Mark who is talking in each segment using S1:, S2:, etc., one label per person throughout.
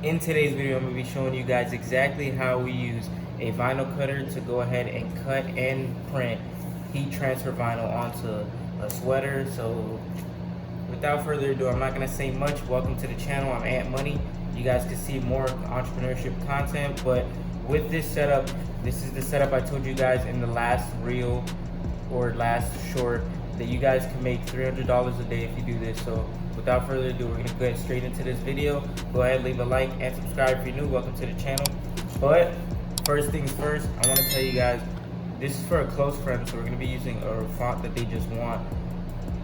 S1: In today's video, I'm going to be showing you guys exactly how we use a vinyl cutter to go ahead and cut and print heat transfer vinyl onto a sweater. So without further ado, I'm not going to say much. Welcome to the channel. I'm Ant Money. You guys can see more entrepreneurship content, but with this setup, this is the setup I told you guys in the last reel or last short that you guys can make $300 a day if you do this. So without further ado, we're gonna get straight into this video. Go ahead, leave a like and subscribe if you're new. Welcome to the channel. But first things first, I want to tell you guys, this is for a close friend, so we're gonna be using a font that they just want.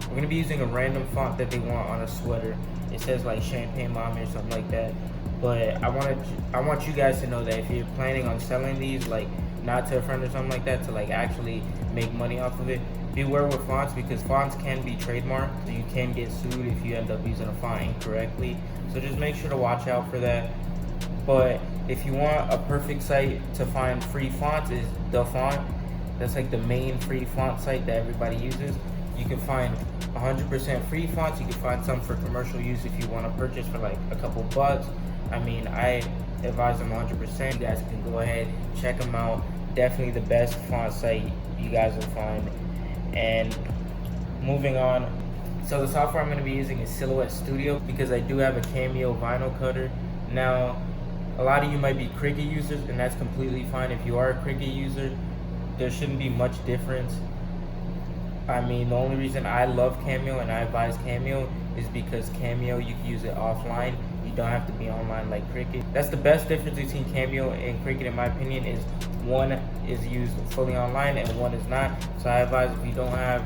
S1: We're gonna be using a random font that they want on a sweater. It says like Champagne Mommy or something like that. But I want you guys to know that if you're planning on selling these, like not to a friend or something like that, to like actually make money off of it, beware with fonts, because fonts can be trademarked, so you can get sued if you end up using a font incorrectly. So just make sure to watch out for that. But if you want a perfect site to find free fonts, is The Font. That's like the main free font site that everybody uses. You can find 100% free fonts. You can find some for commercial use if you want to purchase for like a couple bucks. I mean, I advise them 100%. You guys can go ahead, check them out. Definitely the best font site you guys will find. And moving on, so the software I'm going to be using is Silhouette Studio, because I do have a Cameo vinyl cutter. Now, a lot of you might be Cricut users, and that's completely fine. If you are a Cricut user, there shouldn't be much difference. I mean, the only reason I love Cameo and I advise Cameo is because Cameo, you can use it offline. You don't have to be online like Cricut. That's the best difference between Cameo and Cricut, in my opinion, is one is used fully online and one is not. So I advise, if you don't have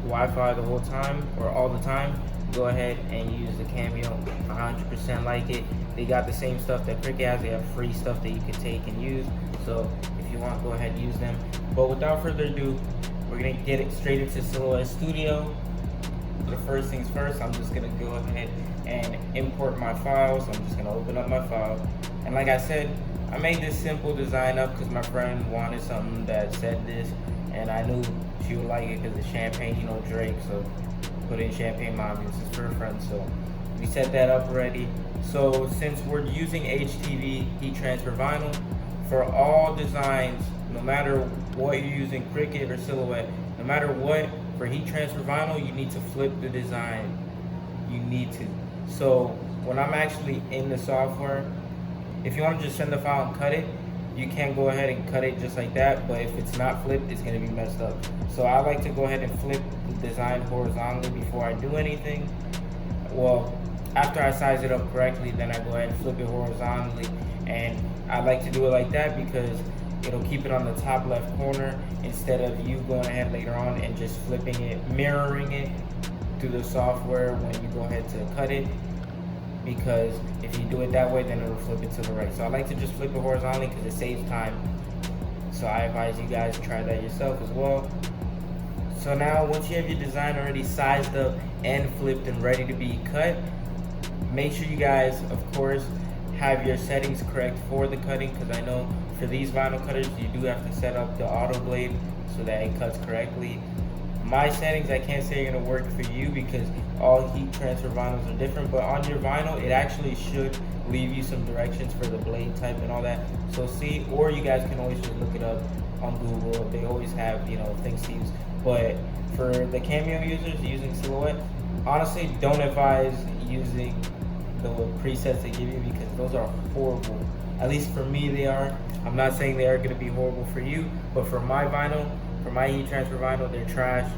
S1: Wi-Fi the whole time or all the time, go ahead and use the Cameo. 100% like it. They got the same stuff that Cricut has. They have free stuff that you can take and use. So if you want, go ahead and use them. But without further ado, we're gonna get it straight into Silhouette Studio. The first things first, I'm just gonna go ahead and import my file. So I'm just gonna open up my file. And like I said, I made this simple design up because my friend wanted something that said this, and I knew she would like it because it's champagne, you know, Drake. So put in Champagne Mommy. This is for a friend. So we set that up already. So since we're using HTV heat transfer vinyl, for all designs, no matter what you're using, Cricut or Silhouette, no matter what, for heat transfer vinyl, you need to flip the design. You need to. So when I'm actually in the software, if you want to just send the file and cut it, you can go ahead and cut it just like that. But if it's not flipped, it's going to be messed up. So I like to go ahead and flip the design horizontally before I do anything. Well, after I size it up correctly, then I go ahead and flip it horizontally. And I like to do it like that because it'll keep it on the top left corner instead of you going ahead later on and just flipping it, mirroring it through the software when you go ahead to cut it. Because if you do it that way, then it'll flip it to the right. So I like to just flip it horizontally because it saves time. So I advise you guys try that yourself as well. So now once you have your design already sized up and flipped and ready to be cut, make sure you guys, of course, have your settings correct for the cutting, because I know for these vinyl cutters you do have to set up the auto blade so that it cuts correctly. My settings, I can't say are going to work for you because all heat transfer vinyls are different, but on your vinyl it actually should leave you some directions for the blade type and all that. So see, or you guys can always just look it up on Google. They always have, you know, things to use. But for the Cameo users using Silhouette, honestly don't advise using the presets they give you because those are horrible. At least for me they are. I'm not saying they are going to be horrible for you, but for my vinyl, for my heat transfer vinyl, they're trash.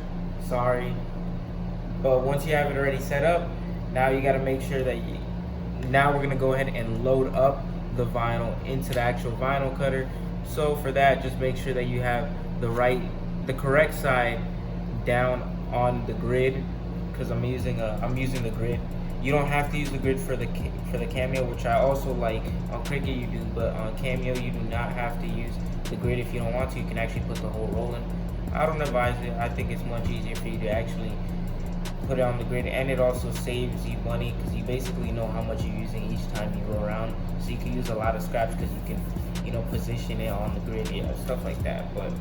S1: Sorry. But once you have it already set up, now you got to make sure that now we're going to go ahead and load up the vinyl into the actual vinyl cutter. So for that, just make sure that you have the correct side down on the grid, because I'm using the grid. You don't have to use the grid for the Cameo, which I also like. On Cricut you do, but on Cameo you do not have to use the grid if you don't want to. You can actually put the whole roll in. I don't advise it. I think it's much easier for you to actually put it on the grid, and it also saves you money because you basically know how much you're using each time you go around. So you can use a lot of scraps because you can, you know, position it on the grid, yeah, stuff like that. But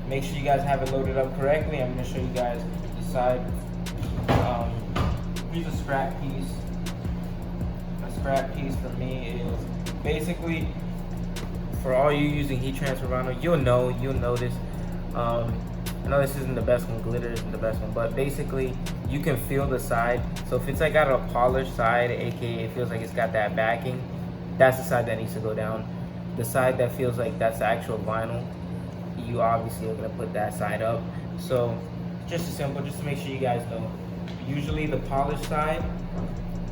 S1: make sure you guys have it loaded up correctly. I'm going to show you guys the side. Here's a scrap piece. That's scrap piece for me is basically, for all you using heat transfer vinyl, you'll notice. I know this isn't the best one, glitter isn't the best one, but basically you can feel the side. So if it's like got a polished side, aka it feels like it's got that backing, that's the side that needs to go down. The side that feels like that's the actual vinyl, you obviously are gonna put that side up. So just as simple, just to make sure you guys know, usually the polished side,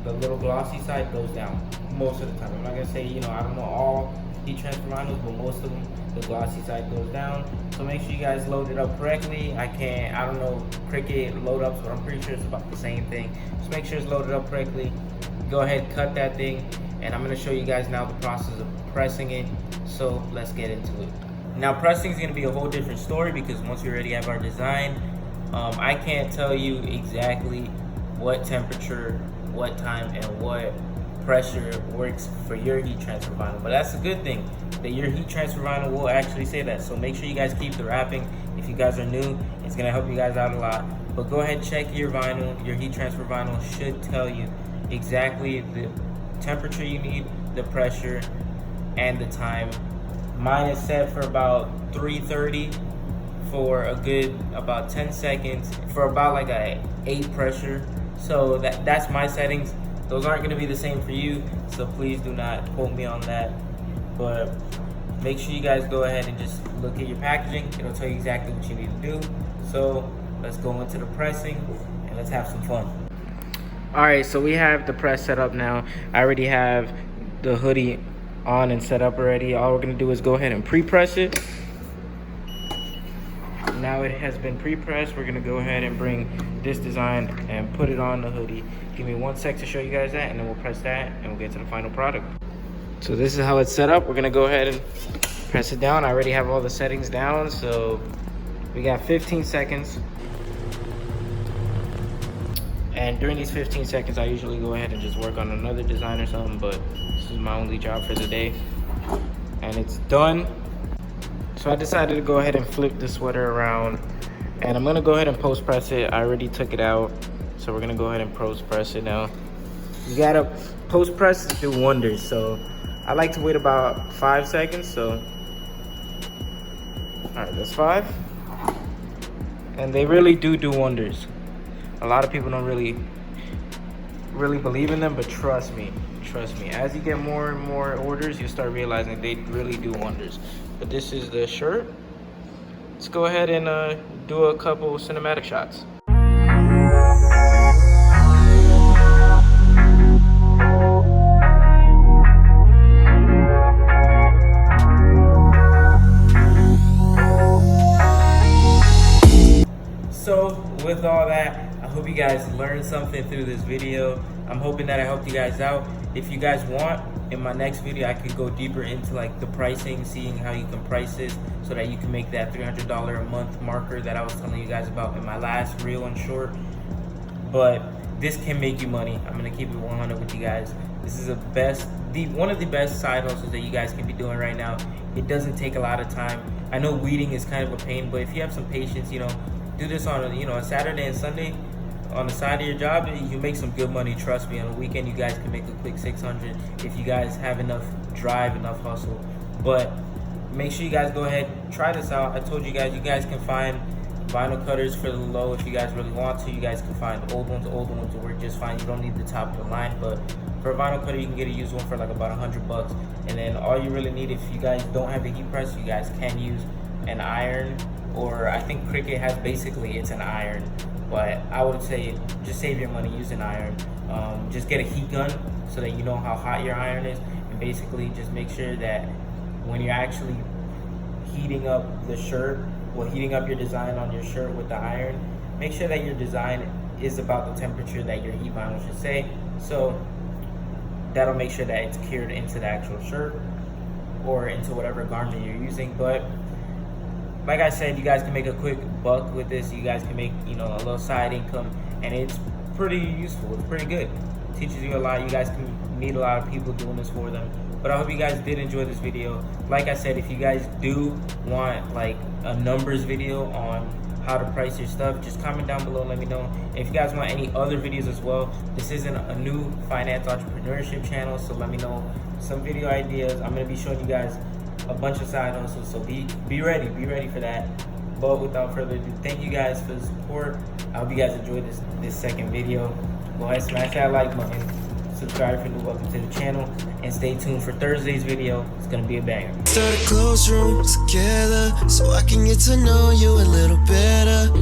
S1: the little glossy side goes down most of the time. I'm not gonna say, I don't know all heat transfer vinyls, but most of them, the glossy side goes down. So make sure you guys load it up correctly. I don't know Cricut load ups, but I'm pretty sure it's about the same thing. Just make sure it's loaded up correctly. Go ahead, cut that thing, and I'm gonna show you guys now the process of pressing it. So let's get into it. Now pressing is gonna be a whole different story, because once we already have our design, I can't tell you exactly what temperature, what time, and what pressure works for your heat transfer vinyl, but that's a good thing that your heat transfer vinyl will actually say that. So make sure you guys keep the wrapping. If you guys are new, it's gonna help you guys out a lot. But go ahead, check your vinyl. Your heat transfer vinyl should tell you exactly the temperature you need, the pressure, and the time. Mine is set for about 330 for a good about 10 seconds for about like a 8 pressure. So that's my settings. Those aren't gonna be the same for you, so please do not quote me on that. But make sure you guys go ahead and just look at your packaging. It'll tell you exactly what you need to do. So let's go into the pressing and let's have some fun. All right, so we have the press set up now. I already have the hoodie on and set up already. All we're gonna do is go ahead and pre-press it. Now it has been pre-pressed. We're gonna go ahead and bring this design and put it on the hoodie. Give me 1 sec to show you guys that, and then we'll press that and we'll get to the final product. So this is how it's set up. We're gonna go ahead and press it down. I already have all the settings down, so we got 15 seconds. And during these 15 seconds, I usually go ahead and just work on another design or something, but this is my only job for the day. And it's done. So I decided to go ahead and flip the sweater around, and I'm gonna go ahead and post press it. I already took it out, so we're gonna go ahead and post press it now. You gotta post press to do wonders, so I like to wait about 5 seconds. So all right, that's 5, and they really do wonders. A lot of people don't really believe in them, but trust me, as you get more and more orders, you start realizing they really do wonders. But this is the shirt. Let's go ahead and do a couple cinematic shots. So with all that, I hope you guys learned something through this video. I'm hoping that I helped you guys out. If you guys want, in my next video, I could go deeper into like the pricing, seeing how you can price this so that you can make that $300 a month marker that I was telling you guys about in my last reel and short. But this can make you money. I'm gonna keep it 100 with you guys. This is one of the best side hustles that you guys can be doing right now. It doesn't take a lot of time. I know weeding is kind of a pain, but if you have some patience, do this on a Saturday and Sunday on the side of your job, you make some good money. Trust me, on the weekend you guys can make a quick 600 if you guys have enough drive, enough hustle. But make sure you guys go ahead, try this out. I told you guys can find vinyl cutters for the low if you guys really want to. You guys can find the old ones will work just fine. You don't need the top of the line, but for a vinyl cutter you can get a used one for like about $100. And then all you really need, if you guys don't have the heat press, you guys can use an iron, or I think Cricut has it's an iron. But I would say just save your money, use an iron. Just get a heat gun so that you know how hot your iron is, and basically just make sure that when you're actually heating up the shirt, heating up your design on your shirt with the iron, make sure that your design is about the temperature that your heat vinyl should say. So that'll make sure that it's cured into the actual shirt or into whatever garment you're using. But like I said, you guys can make a quick buck with this. You guys can make, a little side income, and it's pretty useful. It's pretty good. It teaches you a lot. You guys can meet a lot of people doing this for them. But I hope you guys did enjoy this video. Like I said, if you guys do want like a numbers video on how to price your stuff, just comment down below, let me know. And if you guys want any other videos as well, this isn't a new finance entrepreneurship channel, so let me know some video ideas. I'm gonna be showing you guys a bunch of side hustles, so be ready for that. But without further ado, thank you guys for the support. I hope you guys enjoyed this second video. Go ahead, smash that like button, subscribe if you're new, welcome to the channel, and stay tuned for Thursday's video. It's gonna be a banger.
S2: Start a close room together so I can get to know you a little better.